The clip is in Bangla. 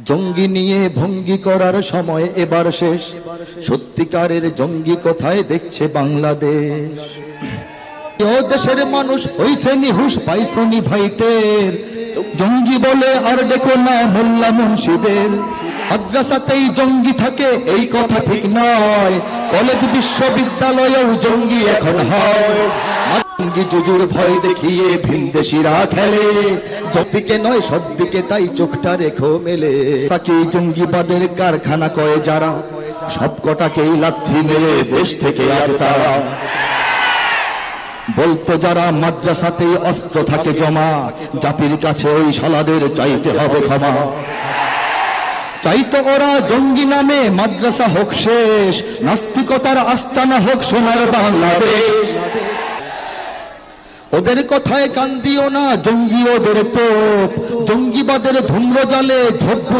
জঙ্গি নিয়ে ভঙ্গি করার সময় এবার শেষ। সত্যিকারের জঙ্গি কোথায় দেখছে বাংলাদেশ। ও দেশের মানুষ হইছে নিহুশ, পাইছনি ভাইটের। জঙ্গি বলে আর দেখো না মোল্লা মুন্সিদের। মাদ্রাসাতেই জঙ্গি থাকে এই কথা ঠিক নয়, কলেজ বিশ্ববিদ্যালয়েও জঙ্গি এখন হয়। জঙ্গি জুজুর ভয় দেখিয়ে ভিনদেশিরা খেলে, যদিকে নয় সব দিকে তাই চোখটা রেখো মেলে। তাকে জঙ্গিবাদের কারখানা কয়ে যারা, সব কটাকেই লাথি মেরে দেশ থেকে আজ তারা। বলতো যারা মাদ্রাসাতেই অস্ত্র থাকে জমা, জাতির কাছে ওই শালাদের চাইতে হবে ক্ষমা। চাইতো ওরা জঙ্গি নামে মাদ্রাসা হোক শেষ, নাস্তিকতার আস্তানা হোক সোনার বাংলাদেশ। ওদের কথায় কান দিও না, জঙ্গি ওদের টোপ। জঙ্গিবাদের ধূম্রজালে ঝোপ